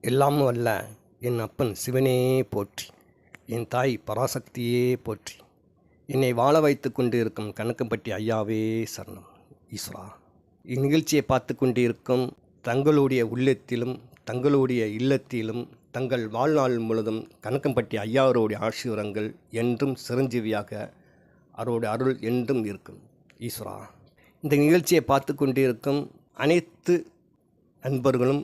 எல்லாம் வல்ல என் அப்பன் சிவனே போற்றி, என் தாய் பராசக்தியே போற்றி, என்னை வாழ வைத்து கொண்டு இருக்கும் கணக்கம்பட்டி ஐயாவே சரணம். ஈஸ்வரா, இந்நிகழ்ச்சியை பார்த்து கொண்டிருக்கும் தங்களுடைய உள்ளத்திலும் தங்களுடைய இல்லத்திலும் தங்கள் வாழ்நாள் முழுதும் கணக்கம்பட்டி ஐயாவருடைய ஆசீர்வாதங்கள் என்றும் சிரஞ்சீவியாக அவருடைய அருள் என்றும் இருக்கும். ஈஸ்வரா, இந்த நிகழ்ச்சியை பார்த்து கொண்டிருக்கும் அனைத்து நண்பர்களும்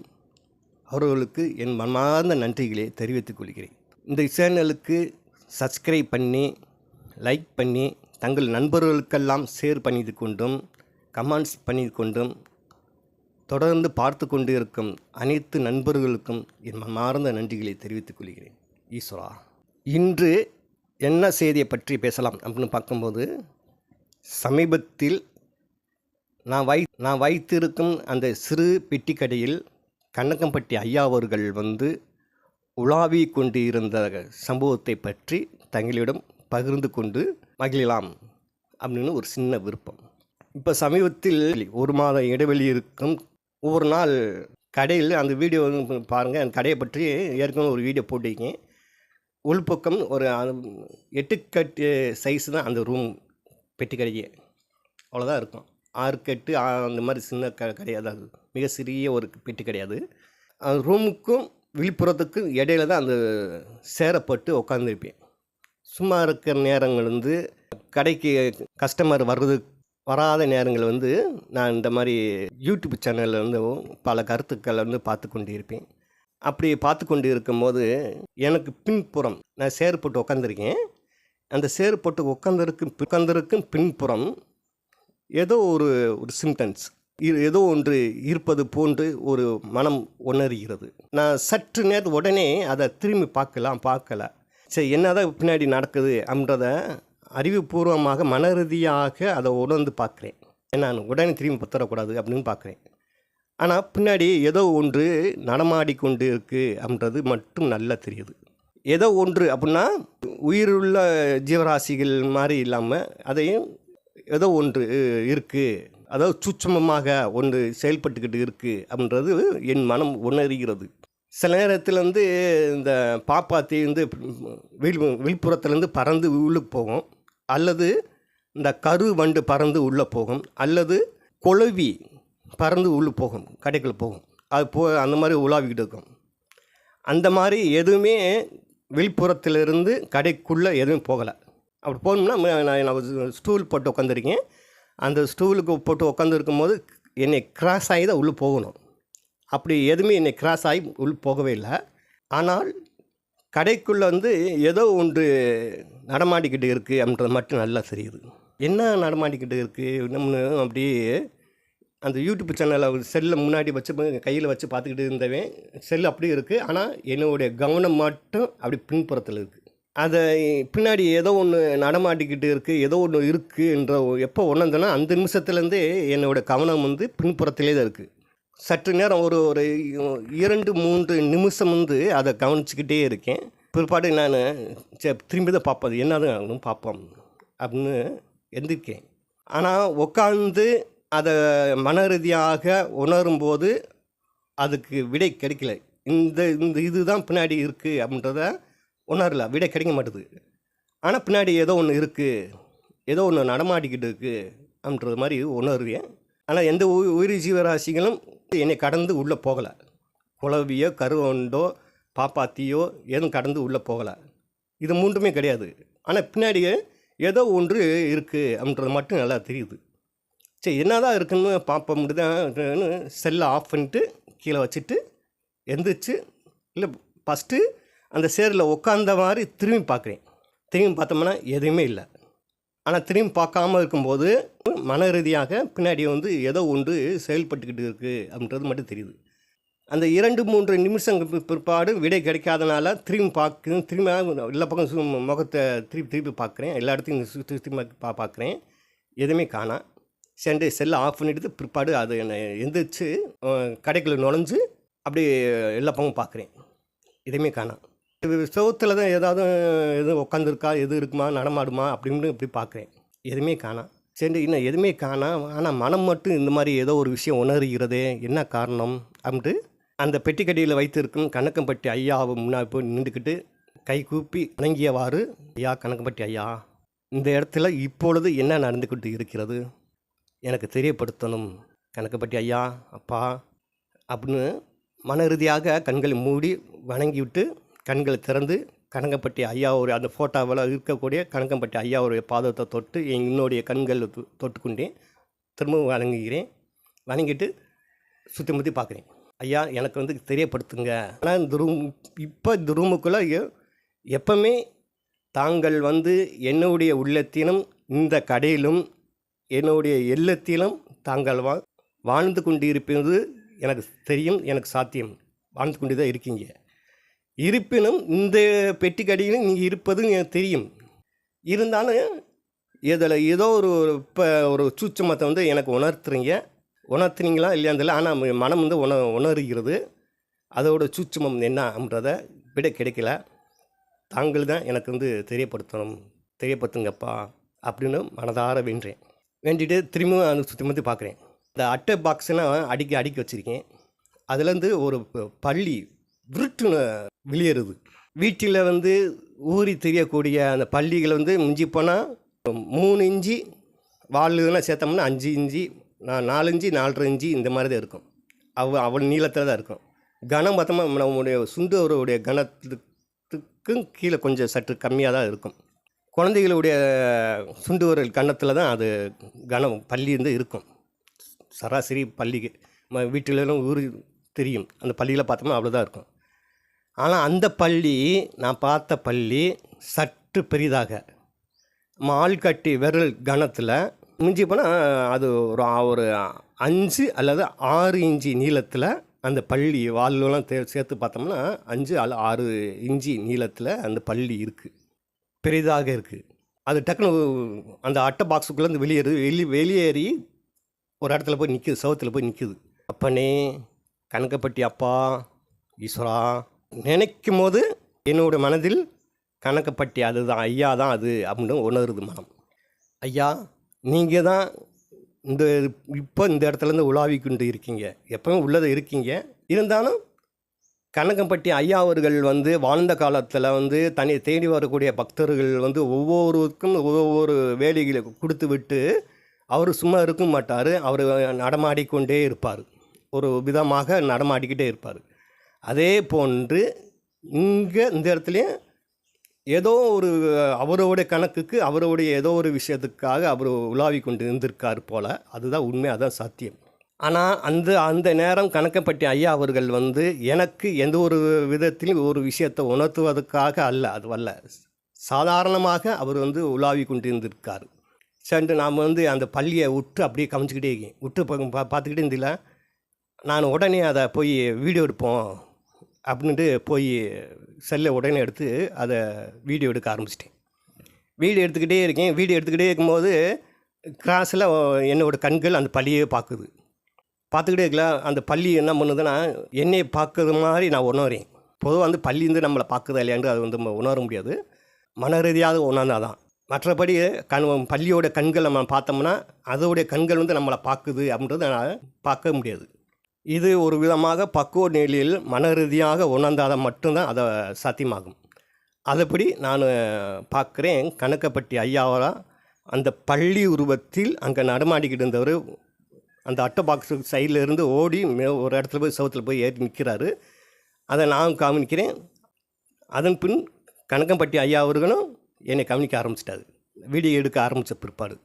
அவர்களுக்கு என் மனமார்ந்த நன்றிகளை தெரிவித்துக் கொள்கிறேன். இந்த சேனலுக்கு சப்ஸ்கிரைப் பண்ணி லைக் பண்ணி தங்கள் நண்பர்களுக்கெல்லாம் ஷேர் பண்ணி கொண்டும் கமெண்ட்ஸ் பண்ணி கொண்டும் தொடர்ந்து பார்த்து கொண்டு இருக்கும் அனைத்து நண்பர்களுக்கும் என் மனமார்ந்த நன்றிகளை தெரிவித்துக் கொள்கிறேன். ஈஸ்வரா, இன்று என்ன செய்தியை பற்றி பேசலாம் அப்படின்னு பார்க்கும்போது, சமீபத்தில் நான் வைத்திருக்கும் அந்த சிறு பெட்டி கடையில் கண்ணக்கம்பட்டி ஐயா அவர்கள் உலாவி கொண்டு இருந்த சம்பவத்தை பற்றி தங்களிடம் பகிர்ந்து கொண்டு மகிழலாம் அப்படின்னு ஒரு சின்ன விருப்பம். இப்போ சமீபத்தில் ஒரு மாத இடைவெளி இருக்கும். ஒவ்வொரு நாள் கடையில் அந்த வீடியோ பாருங்கள். அந்த கடையை பற்றி ஏற்கனவே ஒரு வீடியோ போட்டிருக்கேன். உள்பக்கம் ஒரு 8 கட்டு சைஸ் தான் அந்த ரூம் பெட்டி கடையே, அவ்வளோதான் இருக்கும். 6 கட்டு அந்த மாதிரி சின்ன கிடையாது, அது மிக சிறிய ஒரு பெட்டி கிடையாது. அந்த ரூமுக்கும் விழுப்புரத்துக்கும் இடையில தான் அந்த சேரப்பட்டு உட்காந்துருப்பேன். சும்மா இருக்கிற நேரங்கள் கடைக்கு கஸ்டமர் வராத நேரங்கள் நான் இந்த மாதிரி யூடியூப் சேனலில் பல கருத்துக்களை பார்த்து கொண்டு இருப்பேன். அப்படி பார்த்து கொண்டு இருக்கும்போது எனக்கு பின்புறம் நான் சேரு போட்டு உட்காந்துருக்கேன். அந்த சேரு போட்டு உட்காந்துருக்கும் பின்புறம் ஏதோ ஒரு சிம்டம்ஸ், ஏதோ ஒன்று இருப்பது போன்று ஒரு மனம் உணர்கிறது. நான் சற்று நேரம் உடனே அதை திரும்பி பார்க்கல. சரி, என்னதான் பின்னாடி நடக்குது அப்படின்றத அறிவுபூர்வமாக மன ரீதியாக அதை உணர்ந்து பார்க்குறேன். நான் உடனே திரும்பி பத்தரக்கூடாது அப்படின்னு பார்க்குறேன். ஆனால் பின்னாடி ஏதோ ஒன்று நடமாடி கொண்டு இருக்குது அப்படின்றது மட்டும் நல்லா தெரியுது. ஏதோ ஒன்று அப்படின்னா உயிருள்ள ஜீவராசிகள் மாதிரி இல்லாமல் அதையும் ஏதோ ஒன்று இருக்குது, அதாவது சூட்சமமாக ஒன்று செயல்பட்டுக்கிட்டு இருக்குது அப்படின்றது என் மனம் உணர்கிறது. சில நேரத்தில் இந்த பாப்பாத்தி விழுப்புரத்துலேருந்து பறந்து உள்ளுக்கு போகும், அல்லது இந்த கரு வண்டு பறந்து உள்ளே போகும், அல்லது குளவி பறந்து உள்ளே போகும், கடைக்குள்ளே போகும். அது அந்த மாதிரி உலாவிக்கிட்டு இருக்கும். அந்த மாதிரி எதுவுமே விழுப்புரத்திலிருந்து கடைக்குள்ளே எதுவும் போகலை. அப்படி போகணும்னா நான் ஸ்டூல் போட்டு உட்காந்துருக்கேன். அந்த ஸ்டூலுக்கு போட்டு உட்காந்துருக்கும் போது என்னை கிராஸ் ஆகி தான் உள்ளே போகணும். அப்படி எதுவுமே என்னை கிராஸ் ஆகி உள்ளே போகவே இல்லை. ஆனால் கடைக்குள்ளே ஏதோ ஒன்று நடமாடிக்கிட்டு இருக்குது அப்படின்றது மட்டும் நல்லா தெரியுது. என்ன நடமாடிக்கிட்டு இருக்குது நம்ம அப்படியே அந்த யூடியூப் சேனலில் செல்லை முன்னாடி வச்சு கையில் வச்சு பார்த்துக்கிட்டு இருந்தவன் செல் அப்படியே இருக்குது. ஆனால் என்னுடைய கவனம் மட்டும் அப்படி பின்புறத்தில் இருக்குது. அதை பின்னாடி ஏதோ ஒன்று நடமாட்டிக்கிட்டு இருக்குது, ஏதோ ஒன்று இருக்குன்ற எப்போ உணர்ந்தேன்னா அந்த நிமிஷத்துலேருந்தே என்னோடய கவனம் பின்புறத்திலே தான் இருக்குது. சற்று நேரம் ஒரு 2-3 நிமிஷம் அதை கவனிச்சுக்கிட்டே இருக்கேன். பிற்பாடு நான் திரும்பி தான் பார்ப்பது, என்னது பார்ப்போம் அப்படின்னு எந்திரிக்கேன். ஆனால் உட்காந்து அதை மன ரீதியாக உணரும்போது அதுக்கு விடை கிடைக்கல. இந்த இதுதான் பின்னாடி இருக்குது அப்படின்றத உணரல, விடை கிடைக்க மாட்டுது. ஆனால் பின்னாடி ஏதோ ஒன்று இருக்குது, ஏதோ ஒன்று நடமாடிக்கிட்டு இருக்குது அப்படின்றது மாதிரி உணர்வேன். ஆனால் எந்த உயிர் ஜீவராசிகளும் என்னை கடந்து உள்ளே போகலை. குளவியோ கருவண்டோ பாப்பாத்தியோ எதுவும் கடந்து உள்ளே போகலை. இது மூன்றுமே கிடையாது. ஆனால் பின்னாடியே ஏதோ ஒன்று இருக்குது அப்படின்றது மட்டும் நல்லா தெரியுது. சரி, என்ன தான் இருக்குன்னு பார்ப்ப முடியுதான்னு செல்லை ஆஃப் பண்ணிட்டு கீழே வச்சுட்டு எந்திரிச்சு இல்லை ஃபஸ்ட்டு அந்த சேரில் உட்காந்த மாதிரி திரும்பி பார்க்குறேன். திரும்பி பார்த்தோம்னா எதுவுமே இல்லை. ஆனால் திரும்பி பார்க்காம இருக்கும்போது மன ரீதியாக பின்னாடி ஏதோ ஒன்று செயல்பட்டுக்கிட்டு இருக்குது அப்படின்றது மட்டும் தெரியுது. அந்த 2-3 நிமிஷம் பிற்பாடு விடை கிடைக்காதனால திரும்பி எல்லா பக்கம் முகத்தை திருப்பி பார்க்குறேன். எல்லா இடத்தையும் திரும்பி பார்க்குறேன், எதுவுமே காணோம். சென்று செல்லை ஆஃப் பண்ணிட்டு பிற்பாடு அது என்னை எந்திரிச்சு கடைக்குள்ளே நுழைஞ்சு அப்படி எல்லா பக்கமும் பார்க்குறேன், எதுவுமே காணோம். சுவத்தில் தான் எதுவும் உட்காந்துருக்கா, எது இருக்குமா, நடமாடுமா அப்படின்னு இப்படி பார்க்குறேன், எதுவுமே காணோம். சரி, இன்னும் எதுவுமே காணோம். ஆனால் மனம் மட்டும் இந்த மாதிரி ஏதோ ஒரு விஷயம் உணர்கிறதே, என்ன காரணம் அப்படின்ட்டு அந்த பெட்டிக்கடியில் வைத்திருக்கும் கணக்கம்பட்டி ஐயாவை முன்னாடி போய் நின்றுக்கிட்டு கை கூப்பி வணங்கியவாறு, ஐயா கணக்கம்பட்டி ஐயா, இந்த இடத்துல இப்பொழுது என்ன நடந்துக்கிட்டு இருக்கிறது எனக்கு தெரியப்படுத்தணும். கணக்கம்பட்டி ஐயா அப்பா அப்படின்னு மன ரீதியாக கண்களை மூடி வணங்கிவிட்டு கண்களை திறந்து கணக்கம்பட்டி ஐயாவுடைய அந்த ஃபோட்டோவில் இருக்கக்கூடிய கணக்கம்பட்டி ஐயாவுடைய பாதத்தை தொட்டு என்னுடைய கண்கள் தொட்டுக்கொண்டேன். திரும்பவும் வணங்குகிறேன். வணங்கிட்டு சுற்றி முற்றி பார்க்குறேன். ஐயா எனக்கு தெரியப்படுத்துங்க. ஆனால் இந்த ரூமுக்குள்ளே எப்பவுமே தாங்கள் என்னுடைய உள்ளத்திலும் இந்த கடையிலும் என்னுடைய இல்லத்திலும் தாங்கள் வாழ்ந்து கொண்டு இருப்பது எனக்கு தெரியும், எனக்கு சாத்தியம். வாழ்ந்து கொண்டு தான் இருக்கீங்க. இருப்பினும் இந்த பெட்டி கடையிலும் நீங்கள் இருப்பது எனக்கு தெரியும். இருந்தாலும் இதில் ஏதோ இப்போ ஒரு சூட்சமத்தை எனக்கு உணர்த்துறீங்களா இல்லையாந்தில்ல. ஆனால் மனம் உணர்கிறது. அதோட சூட்சமம் என்னன்றதை விட கிடைக்கல. தாங்கள் தான் எனக்கு தெரியப்படுத்துங்கப்பா அப்படின்னு மனதார வேண்டேன். வேண்டிட்டு திரும்பியும் அந்த சுற்றி முற்றி பார்க்குறேன். இந்த அட்டை பாக்ஸ்னால் அடுக்கி வச்சுருக்கேன். அதுலேருந்து ஒரு பள்ளி விருட்டுன்னு வெளியேறுது. வீட்டில் ஊறி தெரியக்கூடிய அந்த பள்ளிகள் மிஞ்சி போனால் 3 இன்ச்சு, வால்லாம் சேர்த்தோம்னா 5 இன்ச்சு, 4 இன்ச்சு 4.5 இன்ச்சு இந்த மாதிரி தான் இருக்கும். அவள் நீளத்தில் தான் இருக்கும். கனம் பார்த்தோம்னா நம்மளுடைய சுண்டவருடைய கனத்துக்கும் கீழே கொஞ்சம் சற்று கம்மியாக தான் இருக்கும். குழந்தைகளுடைய சுண்டுவரல் கன்னத்தில் தான் அது கனம் பள்ளி இருக்கும். சராசரி பள்ளிக்கு வீட்டிலலாம் ஊறி தெரியும். அந்த பள்ளியில் பார்த்தோம்னா அவ்வளோதான் இருக்கும். ஆனால் அந்த பள்ளி, நான் பார்த்த பள்ளி சற்று பெரிதாக ஆள்காட்டி விரல் கணத்தில் மிஞ்சி போனால் அது ஒரு 5 அல்லது 6 இன்ச்சு நீளத்தில் அந்த பள்ளி வால்லாம் சேர்த்து பார்த்தோம்னா 5 அல்லது 6 இன்ச்சு நீளத்தில் அந்த பள்ளி இருக்குது. பெரிதாக இருக்குது. அது டக்குன்னு அந்த அட்டை பாக்ஸுக்குள்ளேருந்து வெளியேறி ஒரு இடத்துல போய் நிற்குது, சவுத்தில் போய் நிற்குது. அப்பனே கணக்கம்பட்டி அப்பா ஈஸ்வரா நினைக்கும் போது என்னோடய மனதில் கணக்கம்பட்டி அதுதான், ஐயா தான் அது அப்படின்னு உணருது மனம். ஐயா நீங்கள் தான் இப்போ இந்த இடத்துலேருந்து உலாவி கொண்டு இருக்கீங்க. எப்பவும் உள்ளதை இருக்கீங்க. இருந்தாலும் கணக்கம்பட்டி ஐயா அவர்கள் வாழ்ந்த காலத்தில் தன்னை தேடி வரக்கூடிய பக்தர்கள் ஒவ்வொருவருக்கும் ஒவ்வொரு வேலைகளை கொடுத்து விட்டு அவர் சும்மா இருக்க மாட்டார். அவர் நடமாடிக்கொண்டே இருப்பார். ஒரு விதமாக நடமாடிக்கிட்டே இருப்பார். அதே போன்று இங்கே இந்த இடத்துலையும் ஏதோ ஒரு அவருடைய கணக்குக்கு அவருடைய ஏதோ ஒரு விஷயத்துக்காக அவர் உலாவி கொண்டு இருந்திருக்கார் போல். அதுதான் உண்மை, அதுதான் சாத்தியம். ஆனால் அந்த நேரம் கணக்கம்பட்டி ஐயா அவர்கள் எனக்கு எந்த ஒரு விதத்திலும் ஒரு விஷயத்தை உணர்த்துவதற்காக அல்ல. சாதாரணமாக அவர் உலாவி கொண்டு இருந்திருக்கார். சென்று நாம் அந்த பள்ளியை விட்டு அப்படியே கவனிச்சிக்கிட்டே இருக்கேன். விட்டு பார்த்துக்கிட்டே இருந்தில்ல. நான் உடனே அதை போய் வீடியோ எடுப்போம் அப்படின்ட்டு போய் செல்லை உடனே எடுத்து அதை வீடியோ எடுக்க ஆரம்பிச்சிட்டேன். வீடியோ எடுத்துக்கிட்டே இருக்கேன். வீடியோ எடுத்துக்கிட்டே இருக்கும்போது கிராஸில் என்னோடய கண்கள் அந்த பள்ளியே பார்த்துக்கிட்டே இருக்கல. அந்த பள்ளி என்ன பண்ணுதுன்னா என்னை பார்க்குறது மாதிரி நான் உணர்றேன். பொதுவாக பள்ளி நம்மளை பார்க்குதா இல்லையாண்டு அது உணர முடியாது. மன ரீதியாக உணர்ந்தால் தான். மற்றபடி பள்ளியோட கண்கள் நம்ம பார்த்தோம்னா அதோடைய கண்கள் நம்மளை பார்க்குது அப்படின்றத நான் பார்க்க முடியாது. இது ஒரு விதமாக பக்குவ நிலையில் மன ரீதியாக உணர்ந்தால் மட்டும்தான் அதை சாத்தியமாகும். அதுபடி நான் பார்க்குறேன் கணக்கம்பட்டி ஐயாவா அந்த பள்ளி உருவத்தில் அங்கே நடமாடிக்கிட்டு இருந்தவர் அந்த அட்டை பாக்ஸு சைடில் இருந்து ஓடி ஒரு இடத்துல போய் சவுத்தில் போய் ஏறி நிற்கிறாரு. அதை நான் கவனிக்கிறேன். அதன் பின் கணக்கம்பட்டி ஐயா அவர்களும் என்னை கவனிக்க ஆரம்பிச்சிட்டாரு. வீடியோ எடுக்க ஆரம்பித்த பிற்பாடு,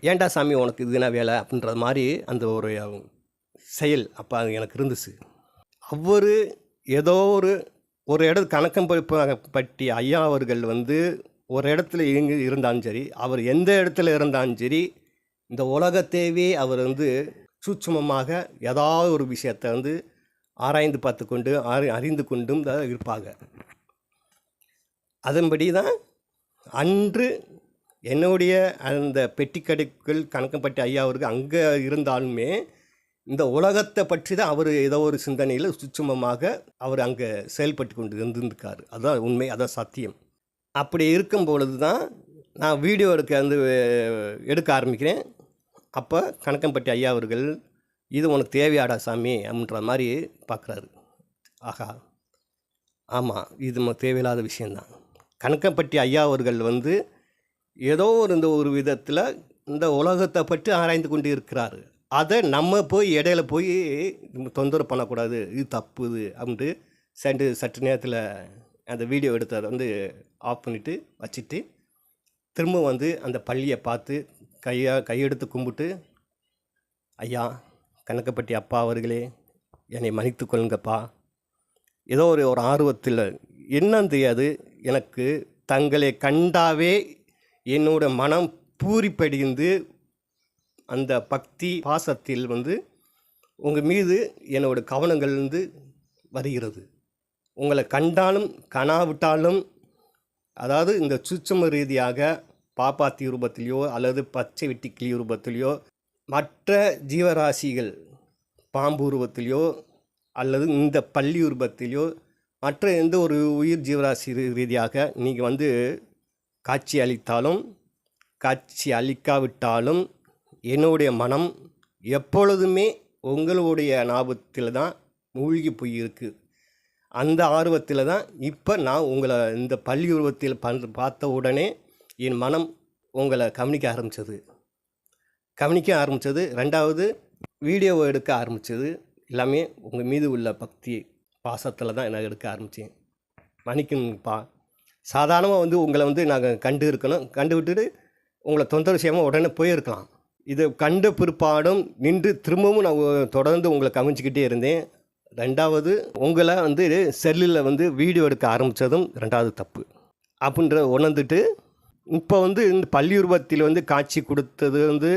ஏண்டா சாமி உனக்கு இதுனா வேலை அப்படின்றது மாதிரி அந்த ஒரு செயல் அப்போ அது எனக்கு இருந்துச்சு. அவர் ஏதோ ஒரு இடத்து கணக்கம்பட்டி ஐயா அவர்கள் ஒரு இடத்துல இருந்தாலும் சரி, அவர் எந்த இடத்துல இருந்தாலும் சரி, இந்த உலகத்தேவே அவர் சூட்சுமமாக ஏதாவது ஒரு விஷயத்தை ஆராய்ந்து பார்த்து கொண்டு அறிந்து கொண்டும் தான் இருப்பாங்க. அதன்படி தான் அன்று என்னுடைய அந்த பெட்டிக்கடைக்குள் கணக்கம்பட்டி ஐயா அவருக்கு அங்கே இருந்தாலுமே இந்த உலகத்தை பற்றி தான் அவர் ஏதோ ஒரு சிந்தனையில் சூட்சுமமாக அவர் அங்கே செயல்பட்டு கொண்டு இருந்திருக்கார். அதுதான் உண்மை, அதுதான் சத்தியம். அப்படி இருக்கும் பொழுது தான் நான் வீடியோ எடுக்க ஆரம்பிக்கிறேன். அப்போ கணக்கம்பட்டி ஐயா அவர்கள் இது உனக்கு தேவையாடா சாமி அப்படின்ற மாதிரி பார்க்குறாரு. ஆகா, ஆமாம், இது தேவையில்லாத விஷயந்தான். கணக்கம்பட்டி ஐயா அவர்கள் வந்து ஏதோ இந்த ஒரு விதத்தில் இந்த உலகத்தை பற்றி ஆராய்ந்து கொண்டு இருக்கிறார். அதை நம்ம போய் இடையில போய் தொந்தரவு பண்ணக்கூடாது, இது தப்பு இது அப்படின்ட்டு சற்று நேரத்தில் அந்த வீடியோ எடுத்து அதை வந்து ஆஃப் பண்ணிவிட்டு வச்சுட்டு திரும்ப வந்து அந்த பள்ளியை பார்த்து கையெடுத்து கும்பிட்டு, ஐயா கணக்கம்பட்டி அப்பா அவர்களே, என்னை மன்னித்து கொள்ளுங்கப்பா. ஏதோ ஒரு ஆர்வத்தில் என்னன்னு தெரியாது, எனக்கு தங்களை கண்டாவே என்னோட மனம் பூரிப்படைந்து அந்த பக்தி பாசத்தில் வந்து உங்கள் மீது என்னோட கவனங்கள் வந்து வருகிறது. உங்களை கண்டாலும் கனாவிட்டாலும், அதாவது இந்த சூட்சும ரீதியாக பாப்பாத்தி ரூபத்திலையோ அல்லது பச்சை வெட்டிக்கிளி ரூபத்திலையோ மற்ற ஜீவராசிகள் பாம்பு உருவத்திலையோ அல்லது இந்த பள்ளி உருவத்திலையோ மற்ற எந்த ஒரு உயிர் ஜீவராசி ரீதியாக நீங்கள் வந்து காட்சி அளித்தாலும் காட்சி அளிக்காவிட்டாலும் என்னுடைய மனம் எப்பொழுதுமே உங்களுடைய ஞாபகத்தில் தான் மூழ்கி போயிருக்கு. அந்த ஆர்வத்தில் தான் இப்போ நான் உங்களை இந்த பள்ளி உருவத்தில் பார்த்த உடனே என் மனம் உங்களை கவனிக்க ஆரம்பித்தது. ரெண்டாவது வீடியோவை எடுக்க ஆரம்பித்தது. எல்லாமே உங்கள் மீது உள்ள பக்தி பாசத்தில் தான் நான் எடுக்க ஆரம்பித்தேன். மன்னிக்கணுங்கப்பா. சாதாரணமாக வந்து உங்களை வந்து நாங்கள் கண்டு விட்டுட்டு உங்களை தொந்தரவு செய்யாமல் உடனே போயிருக்கலாம். இதை கண்ட பிற்பாடும் நின்று திரும்பவும் நான் தொடர்ந்து உங்களை கவனிச்சிக்கிட்டே இருந்தேன். ரெண்டாவது உங்களை வந்து செல்லில் வந்து வீடியோ எடுக்க ஆரம்பித்ததும் ரெண்டாவது தப்பு அப்படின்ற உணர்ந்துட்டு இப்போ வந்து இந்த பள்ளி உருவத்தில் வந்து காட்சி கொடுத்தது வந்து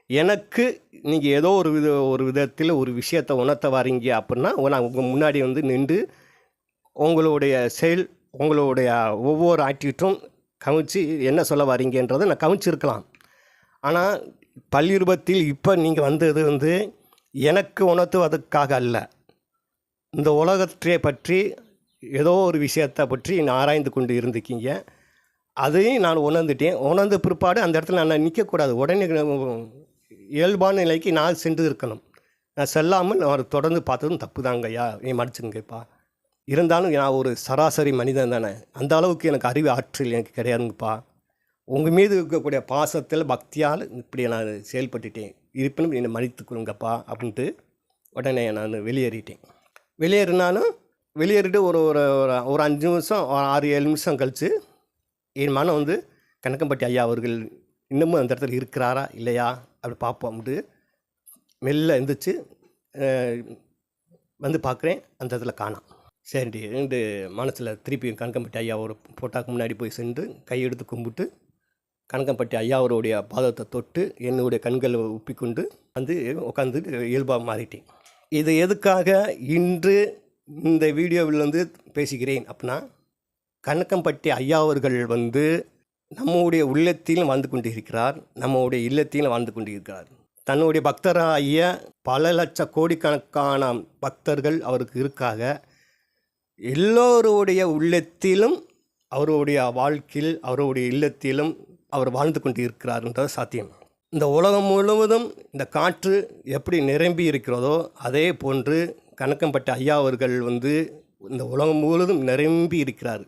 எனக்கு நீங்கள் ஏதோ ஒரு விதத்தில் ஒரு விஷயத்தை உணர்த்த வரீங்க அப்படின்னா நான் உங்கள் முன்னாடி வந்து நின்று உங்களுடைய உங்களுடைய ஒவ்வொரு ஆக்டிவிட்டும் கவனித்து என்ன சொல்ல வரீங்கன்றதை நான் கவனிச்சிருக்கலாம். ஆனால் பள்ளி உருவத்தில் இப்போ நீங்கள் வந்தது வந்து எனக்கு உணர்த்துவதற்காக அல்ல, இந்த உலகத்தை பற்றி ஏதோ ஒரு விஷயத்தை பற்றி நான் ஆராய்ந்து கொண்டு இருந்துக்கீங்க. அதையும் நான் உணர்ந்துட்டேன். உணர்ந்த பிற்பாடு அந்த இடத்துல நான் நிற்கக்கூடாது. உடனே இயல்பான நிலைக்கு நான் சென்று இருக்கணும். நான் செல்லாமல் நான் தொடர்ந்து பார்த்ததும் தப்பு தாங்க ஐயா, நீ மன்னிச்சுங்கப்பா. இருந்தாலும் நான் ஒரு சராசரி மனிதன் தானே, அந்த அளவுக்கு எனக்கு அறிவு ஆற்றல் எனக்கு கிடையாதுங்கப்பா. உங்கள் மீது இருக்கக்கூடிய பாசத்தில் பக்தியால் இப்படி நான் செயல்பட்டுட்டேன், இருப்பினும் என்னை மன்னித்து கொடுங்கப்பா அப்படின்ட்டு உடனே நான் வெளியேறிட்டு ஒரு 5 நிமிஷம் 6-7 நிமிஷம் கழித்து என் மனம் வந்து கணக்கம்பட்டி ஐயா அவர்கள் இன்னமும் அந்த இடத்துல இருக்கிறாரா இல்லையா அப்படி பார்ப்போம்ட்டு மெல்ல எழுந்திரிச்சு வந்து பார்க்குறேன். அந்த இடத்துல காணோம். சரி ரெண்டு மனசில் திருப்பி கணக்கம்பட்டி ஐயா ஒரு போட்டாக்கு முன்னாடி போய் சென்று கையெடுத்து கும்பிட்டு கணக்கம்பட்டி ஐயா அவருடைய பாதத்தை தொட்டு என்னுடைய கண்களை உப்பிக்கொண்டு வந்து உட்காந்து இயல்பாக மாறிட்டேன். இது எதுக்காக இன்று இந்த வீடியோவில் வந்து பேசுகிறேன் அப்படின்னா, கணக்கம்பட்டி ஐயா அவர்கள் வந்து நம்முடைய உள்ளத்திலும் வாழ்ந்து கொண்டு இருக்கிறார், நம்முடைய இல்லத்திலும் வாழ்ந்து கொண்டு இருக்கிறார். தன்னுடைய பக்தராகிய பல லட்ச கோடிக்கணக்கான பக்தர்கள் அவருக்கு இருக்காக. எல்லோருடைய உள்ளத்திலும் அவருடைய வாழ்க்கையில் அவருடைய இல்லத்திலும் அவர் வாழ்ந்து கொண்டு இருக்கிறார்ன்றது சாத்தியம். இந்த உலகம் முழுவதும் இந்த காற்று எப்படி நிரம்பி இருக்கிறதோ அதே போன்று கணக்கம்பட்டி ஐயா அவர்கள் வந்து இந்த உலகம் முழுவதும் நிரம்பி இருக்கிறார்.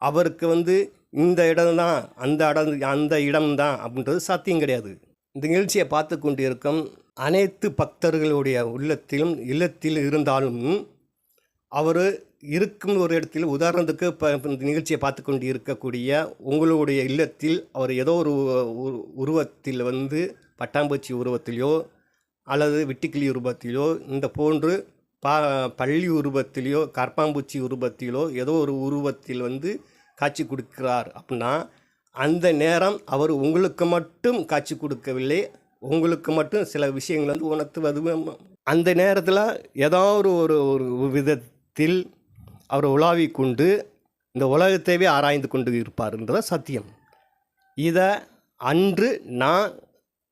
அவருக்கு வந்து இந்த இடம்தான் அந்த இடம்தான் அப்படின்றது சாத்தியம் கிடையாது. இந்த நிகழ்ச்சியை பார்த்து கொண்டு இருக்கும் அனைத்து பக்தர்களுடைய உள்ளத்திலும் இல்லத்தில் இருந்தாலும் அவர் இருக்கும் ஒரு இடத்தில், உதாரணத்துக்கு இப்போ இந்த நிகழ்ச்சியை பார்த்து கொண்டு இருக்கக்கூடிய உங்களுடைய இல்லத்தில் அவர் ஏதோ ஒரு உருவத்தில் வந்து பட்டாம்பூச்சி உருவத்திலையோ அல்லது வெட்டுக்கிளி உருவத்திலோ இந்த போன்று பள்ளி உருவத்திலையோ கற்பாம்பூச்சி உருவத்திலோ ஏதோ ஒரு உருவத்தில் வந்து காட்சி கொடுக்கிறார் அப்படின்னா அந்த நேரம் அவர் உங்களுக்கு மட்டும் காட்சி கொடுக்கவில்லை, உங்களுக்கு மட்டும் சில விஷயங்கள் வந்து உணர்த்துவது. அந்த நேரத்தில் ஏதாவது ஒரு விதத்தில் அவர் உலாவி கொண்டு இந்த உலகத்தையே ஆராய்ந்து கொண்டு இருப்பார்ன்றத சத்தியம். இதை அன்று நான்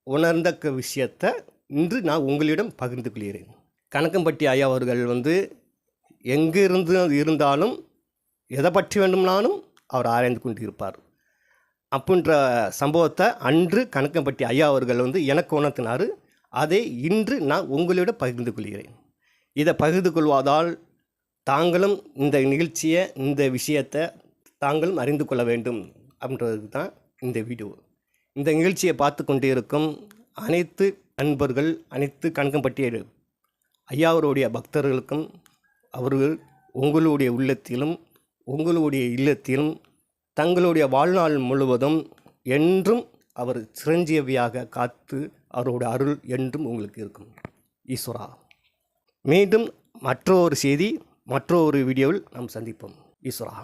உணர்ந்த விஷயத்தை இன்று நான் உங்களிடம் பகிர்ந்து கொள்கிறேன். கணக்கம்பட்டி ஐயா அவர்கள் வந்து எங்கிருந்து இருந்தாலும் எதை பற்றி வேண்டும்னாலும் அவர் ஆராய்ந்து கொண்டு இருப்பார் அப்படின்ற சம்பவத்தை அன்று கணக்கம்பட்டி ஐயா அவர்கள் வந்து எனக்கு உணர்த்தினார். அதை இன்று நான் உங்களிடம் பகிர்ந்து கொள்கிறேன். இதை பகிர்ந்து கொள்வதால் தாங்களும் இந்த நிகழ்ச்சியை, இந்த விஷயத்தை தாங்களும் அறிந்து கொள்ள வேண்டும் அப்படின்றதுக்கு தான் இந்த வீடியோ. இந்த நிகழ்ச்சியை பார்த்து கொண்டு இருக்கும் அனைத்து நண்பர்கள், அனைத்து கணக்கம்பட்டி ஐயாவருடைய பக்தர்களுக்கும் அவர்கள் உங்களுடைய உள்ளத்திலும் உங்களுடைய இல்லத்திலும் தங்களுடைய வாழ்நாள் முழுவதும் என்றும் அவர் சிரஞ்சீவியாக காத்து அவரோட அருள் என்றும் உங்களுக்கு இருக்கும். ஈஸ்வரா. மீண்டும் மற்றொரு செய்தி, மற்றொரு வீடியோவில் நாம் சந்திப்போம். ஈஸ்வரா.